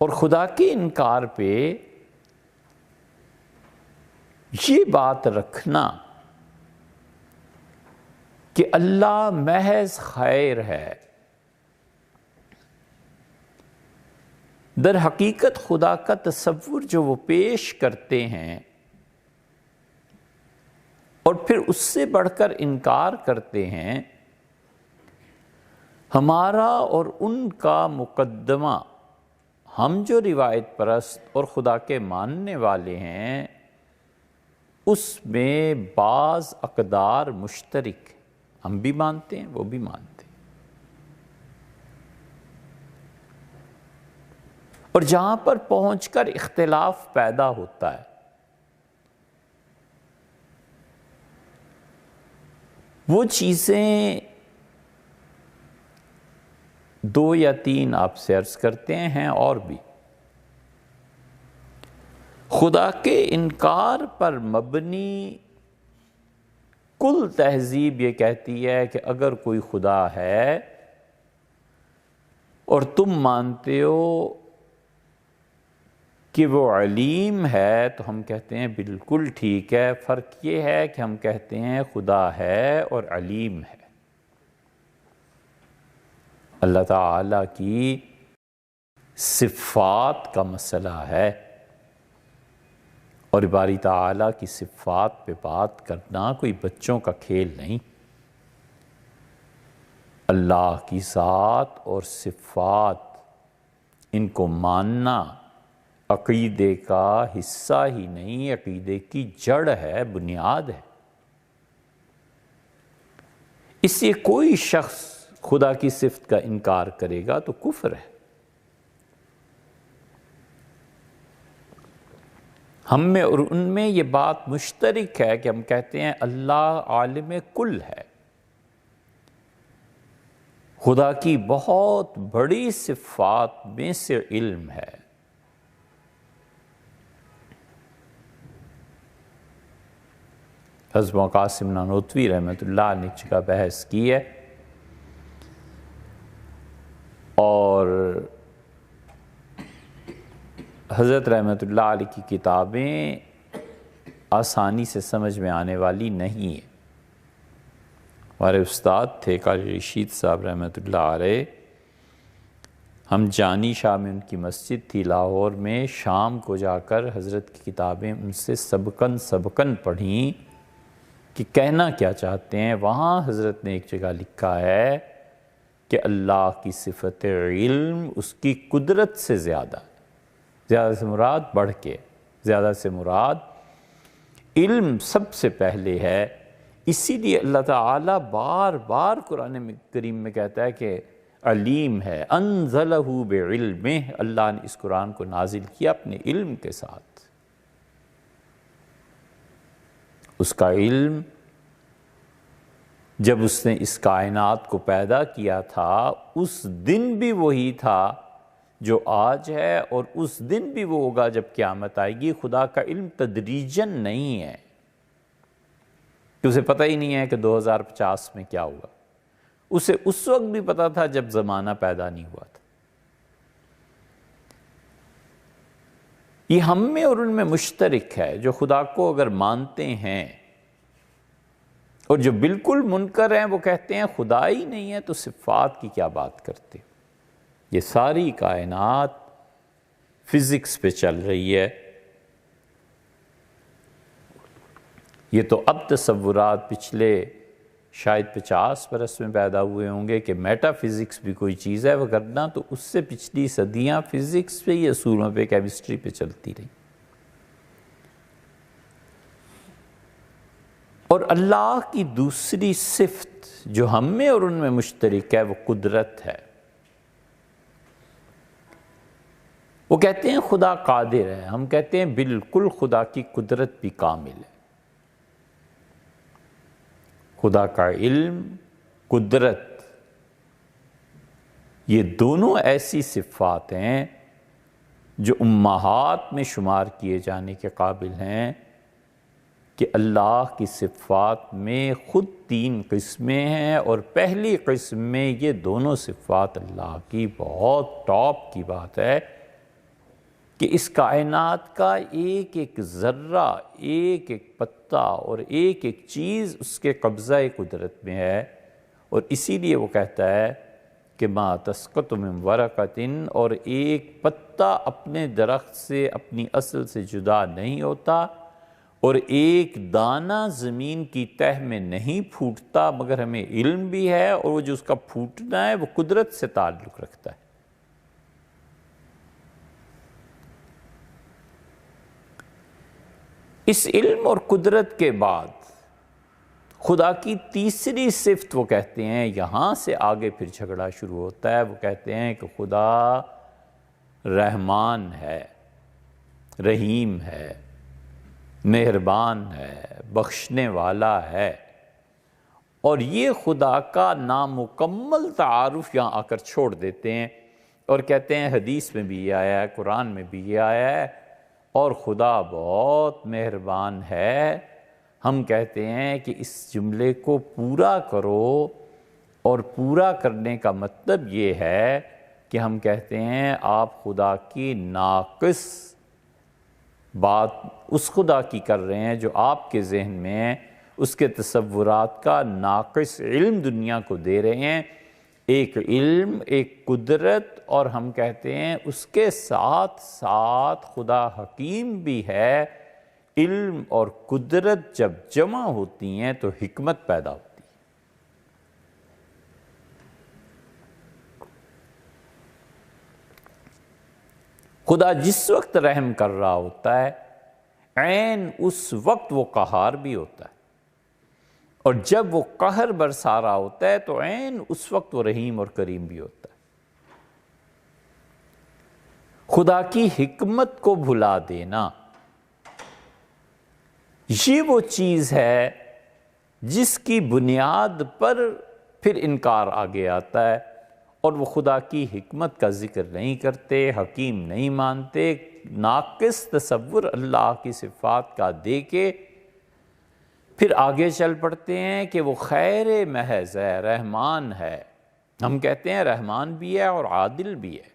اور خدا کے انکار پہ یہ بات رکھنا کہ اللہ محض خیر ہے، در حقیقت خدا کا تصور جو وہ پیش کرتے ہیں اور پھر اس سے بڑھ کر انکار کرتے ہیں، ہمارا اور ان کا مقدمہ، ہم جو روایت پرست اور خدا کے ماننے والے ہیں، اس میں بعض اقدار مشترک ہیں، ہم بھی مانتے ہیں وہ بھی مانتے ہیں، اور جہاں پر پہنچ کر اختلاف پیدا ہوتا ہے وہ چیزیں 2 یا 3 آپ سے عرض کرتے ہیں، اور بھی خدا کے انکار پر مبنی کل تہذیب یہ کہتی ہے کہ اگر کوئی خدا ہے اور تم مانتے ہو کہ وہ علیم ہے تو ہم کہتے ہیں بالکل ٹھیک ہے، فرق یہ ہے کہ ہم کہتے ہیں خدا ہے اور علیم ہے۔ اللہ تعالیٰ کی صفات کا مسئلہ ہے، اور باری تعالیٰ کی صفات پہ بات کرنا کوئی بچوں کا کھیل نہیں۔ اللہ کی ذات اور صفات، ان کو ماننا عقیدے کا حصہ ہی نہیں، عقیدے کی جڑ ہے، بنیاد ہے۔ اس سے کوئی شخص خدا کی صفت کا انکار کرے گا تو کفر ہے۔ ہم میں اور ان میں یہ بات مشترک ہے کہ ہم کہتے ہیں اللہ عالم کل ہے، خدا کی بہت بڑی صفات میں سے علم ہے۔ حضرت قاسم نانوتوی رحمۃ اللہ نے ایک جگہ بحث کی ہے، اور حضرت رحمۃ اللہ علیہ کی کتابیں آسانی سے سمجھ میں آنے والی نہیں ہیں۔ ہمارے استاد تھے قاری رشید صاحب رحمۃ اللہ علیہ، ہم جانی شاہ میں ان کی مسجد تھی لاہور میں، شام کو جا کر حضرت کی کتابیں ان سے سبقاً پڑھیں کہ کہنا کیا چاہتے ہیں۔ وہاں حضرت نے ایک جگہ لکھا ہے کہ اللہ کی صفت علم اس کی قدرت سے زیادہ ہے، زیادہ سے مراد بڑھ کے، زیادہ سے مراد علم سب سے پہلے ہے۔ اسی لیے اللہ تعالیٰ بار بار قرآن کریم میں کہتا ہے کہ علیم ہے، انزلہ بعلمہ، اللہ نے اس قرآن کو نازل کیا اپنے علم کے ساتھ۔ اس کا علم جب اس نے اس کائنات کو پیدا کیا تھا اس دن بھی وہی تھا جو آج ہے، اور اس دن بھی وہ ہوگا جب قیامت آئے گی۔ خدا کا علم تدریجاً نہیں ہے کہ اسے پتہ ہی نہیں ہے کہ 2050 میں کیا ہوگا، اسے اس وقت بھی پتا تھا جب زمانہ پیدا نہیں ہوا تھا۔ یہ ہم میں اور ان میں مشترک ہے، جو خدا کو اگر مانتے ہیں، اور جو بالکل منکر ہیں وہ کہتے ہیں خدا ہی نہیں ہے تو صفات کی کیا بات کرتے۔ یہ ساری کائنات فزکس پہ چل رہی ہے، یہ تو اب تصورات پچھلے شاید 50 برس میں پیدا ہوئے ہوں گے کہ میٹا فزکس بھی کوئی چیز ہے، وہ کرنا تو اس سے پچھلی صدیاں فزکس پہ ہی، اصولوں پہ، کیمسٹری پہ چلتی رہی۔ اور اللہ کی دوسری صفت جو ہم میں اور ان میں مشترک ہے وہ قدرت ہے۔ وہ کہتے ہیں خدا قادر ہے، ہم کہتے ہیں بالکل خدا کی قدرت بھی کامل ہے۔ خدا کا علم، قدرت، یہ دونوں ایسی صفات ہیں جو امہات میں شمار کیے جانے کے قابل ہیں کہ اللہ کی صفات میں خود 3 قسمیں ہیں، اور پہلی قسم میں یہ دونوں صفات اللہ کی بہت ٹاپ کی بات ہے کہ اس کائنات کا ایک ایک ذرہ، ایک ایک پتا اور ایک ایک چیز اس کے قبضہ قدرت میں ہے، اور اسی لیے وہ کہتا ہے کہ ما تسقط من ورقۃ، اور ایک پتا اپنے درخت سے، اپنی اصل سے جدا نہیں ہوتا، اور ایک دانہ زمین کی تہ میں نہیں پھوٹتا، مگر ہمیں علم بھی ہے، اور وہ جو اس کا پھوٹنا ہے وہ قدرت سے تعلق رکھتا ہے۔ اس علم اور قدرت کے بعد خدا کی تیسری صفت وہ کہتے ہیں، یہاں سے آگے پھر جھگڑا شروع ہوتا ہے، وہ کہتے ہیں کہ خدا رحمان ہے، رحیم ہے، مہربان ہے، بخشنے والا ہے، اور یہ خدا کا نامکمل تعارف یہاں آ کر چھوڑ دیتے ہیں، اور کہتے ہیں حدیث میں بھی یہ آیا ہے، قرآن میں بھی یہ آیا ہے، اور خدا بہت مہربان ہے۔ ہم کہتے ہیں کہ اس جملے کو پورا کرو، اور پورا کرنے کا مطلب یہ ہے کہ ہم کہتے ہیں آپ خدا کی ناقص بات اس خدا کی کر رہے ہیں جو آپ کے ذہن میں اس کے تصورات کا ناقص علم دنیا کو دے رہے ہیں، ایک علم، ایک قدرت، اور ہم کہتے ہیں اس کے ساتھ ساتھ خدا حکیم بھی ہے۔ علم اور قدرت جب جمع ہوتی ہیں تو حکمت پیدا ہوتی ہے۔ خدا جس وقت رحم کر رہا ہوتا ہے، عین اس وقت وہ قہار بھی ہوتا ہے، اور جب وہ قہر برسا رہا ہوتا ہے تو عین اس وقت وہ رحیم اور کریم بھی ہوتا ہے۔ خدا کی حکمت کو بھلا دینا، یہ وہ چیز ہے جس کی بنیاد پر پھر انکار آگے آتا ہے، اور وہ خدا کی حکمت کا ذکر نہیں کرتے، حکیم نہیں مانتے، ناقص تصور اللہ کی صفات کا دے کے پھر آگے چل پڑتے ہیں کہ وہ خیر محض ہے، رحمان ہے۔ ہم کہتے ہیں رحمان بھی ہے اور عادل بھی ہے،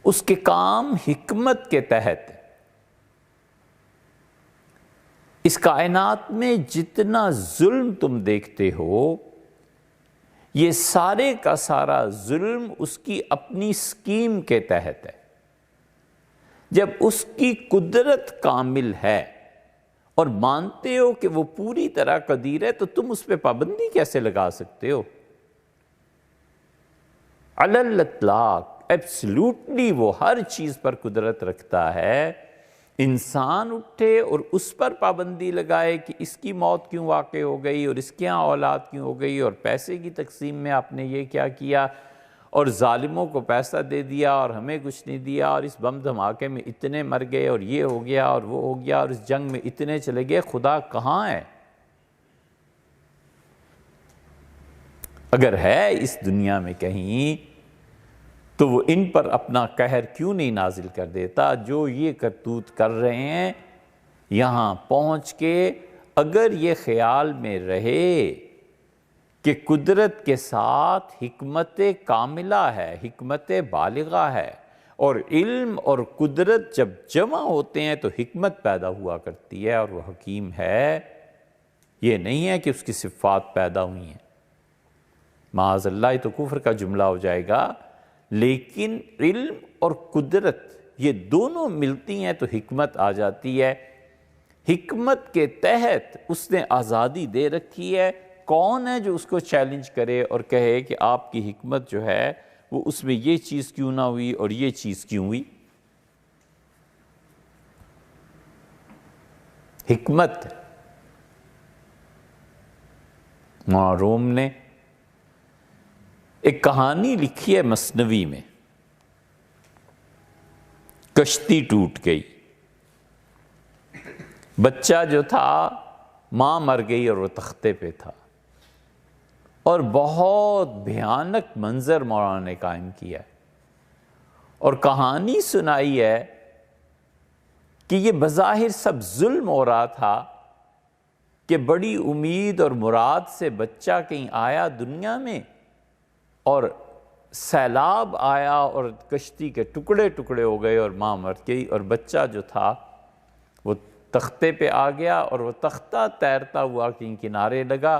اس کے کام حکمت کے تحت۔ اس کائنات میں جتنا ظلم تم دیکھتے ہو، یہ سارے کا سارا ظلم اس کی اپنی سکیم کے تحت ہے۔ جب اس کی قدرت کامل ہے اور مانتے ہو کہ وہ پوری طرح قدیر ہے، تو تم اس پہ پابندی کیسے لگا سکتے ہو؟ علی الاطلاق ایبسلوٹلی وہ ہر چیز پر قدرت رکھتا ہے۔ انسان اٹھے اور اس پر پابندی لگائے کہ اس کی موت کیوں واقع ہو گئی، اور اس کے ہاں اولاد کیوں ہو گئی، اور پیسے کی تقسیم میں آپ نے یہ کیا کیا، اور ظالموں کو پیسہ دے دیا اور ہمیں کچھ نہیں دیا، اور اس بم دھماکے میں اتنے مر گئے، اور یہ ہو گیا اور وہ ہو گیا، اور اس جنگ میں اتنے چلے گئے۔ خدا کہاں ہے؟ اگر ہے اس دنیا میں کہیں تو وہ ان پر اپنا قہر کیوں نہیں نازل کر دیتا؟ جو یہ کرتوت کر رہے ہیں یہاں پہنچ کے، اگر یہ خیال میں رہے کہ قدرت کے ساتھ حکمت کاملہ ہے، حکمت بالغہ ہے، اور علم اور قدرت جب جمع ہوتے ہیں تو حکمت پیدا ہوا کرتی ہے، اور وہ حکیم ہے۔ یہ نہیں ہے کہ اس کی صفات پیدا ہوئی ہیں، معاذ اللہ، تو کفر کا جملہ ہو جائے گا۔ لیکن علم اور قدرت یہ دونوں ملتی ہیں تو حکمت آ جاتی ہے۔ حکمت کے تحت اس نے آزادی دے رکھی ہے۔ کون ہے جو اس کو چیلنج کرے اور کہے کہ آپ کی حکمت جو ہے وہ اس میں یہ چیز کیوں نہ ہوئی اور یہ چیز کیوں ہوئی؟ حکمت۔ مولانا روم نے ایک کہانی لکھی ہے مثنوی میں، کشتی ٹوٹ گئی، بچہ جو تھا ماں مر گئی اور وہ تختے پہ تھا، اور بہت بھیانک منظر مولانا نے قائم کیا ہے، اور کہانی سنائی ہے کہ یہ بظاہر سب ظلم ہو رہا تھا کہ بڑی امید اور مراد سے بچہ کہیں آیا دنیا میں، اور سیلاب آیا اور کشتی کے ٹکڑے ٹکڑے ہو گئے اور ماں مر گئی، اور بچہ جو تھا وہ تختے پہ آ گیا، اور وہ تختہ تیرتا ہوا کہیں کنارے لگا،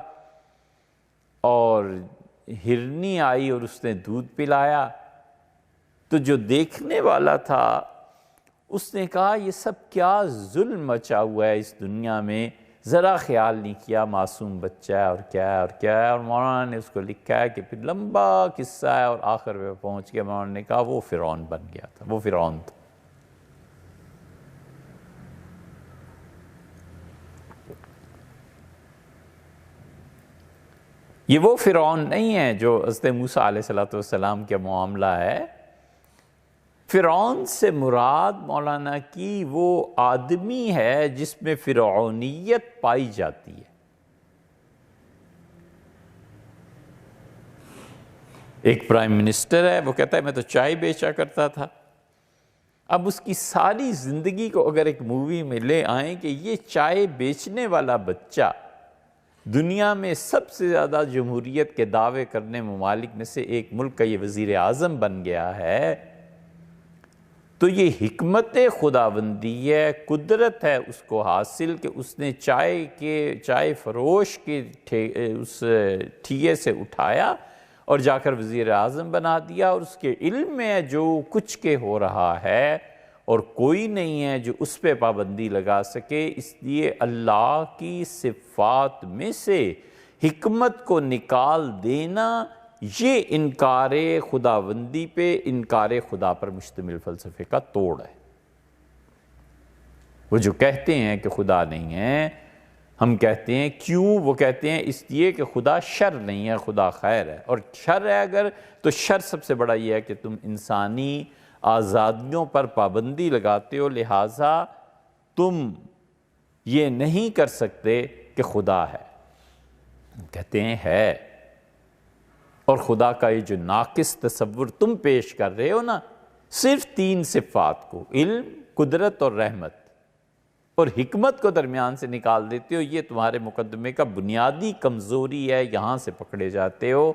اور ہرنی آئی اور اس نے دودھ پلایا۔ تو جو دیکھنے والا تھا اس نے کہا یہ سب کیا ظلم مچا ہوا ہے اس دنیا میں، ذرا خیال نہیں کیا معصوم بچہ ہے اور کیا ہے اور کیا ہے۔ اور مولانا نے اس کو لکھا ہے کہ پھر لمبا قصہ ہے، اور آخر میں پہنچ کے مولانا نے کہا وہ فرعون بن گیا تھا، وہ فرعون تھا۔ یہ وہ فرعون نہیں ہے جو حضرت موسیٰ علیہ السلام کا معاملہ ہے۔ فرعون سے مراد مولانا کی وہ آدمی ہے جس میں فرعونیت پائی جاتی ہے۔ ایک پرائم منسٹر ہے، وہ کہتا ہے میں تو چائے بیچا کرتا تھا۔ اب اس کی ساری زندگی کو اگر ایک مووی میں لے آئیں کہ یہ چائے بیچنے والا بچہ دنیا میں سب سے زیادہ جمہوریت کے دعوے کرنے ممالک میں سے ایک ملک کا یہ وزیر اعظم بن گیا ہے، تو یہ حکمت خداوندی ہے، قدرت ہے اس کو حاصل کہ اس نے چائے فروش کے اس ٹھیے سے اٹھایا اور جا کر وزیر اعظم بنا دیا، اور اس کے علم میں جو کچھ کے ہو رہا ہے اور کوئی نہیں ہے جو اس پہ پابندی لگا سکے۔ اس لیے اللہ کی صفات میں سے حکمت کو نکال دینا یہ انکار خداوندی پہ، انکار خدا پر مشتمل فلسفے کا توڑ ہے۔ وہ جو کہتے ہیں کہ خدا نہیں ہے، ہم کہتے ہیں کیوں؟ وہ کہتے ہیں اس لیے کہ خدا شر نہیں ہے، خدا خیر ہے، اور شر ہے اگر تو شر سب سے بڑا یہ ہے کہ تم انسانی آزادیوں پر پابندی لگاتے ہو، لہٰذا تم یہ نہیں کر سکتے کہ خدا ہے۔ کہتے ہیں ہے، اور خدا کا یہ جو ناقص تصور تم پیش کر رہے ہو نا، صرف 3 صفات کو، علم، قدرت اور رحمت، اور حکمت کو درمیان سے نکال دیتے ہو، یہ تمہارے مقدمے کا بنیادی کمزوری ہے، یہاں سے پکڑے جاتے ہو۔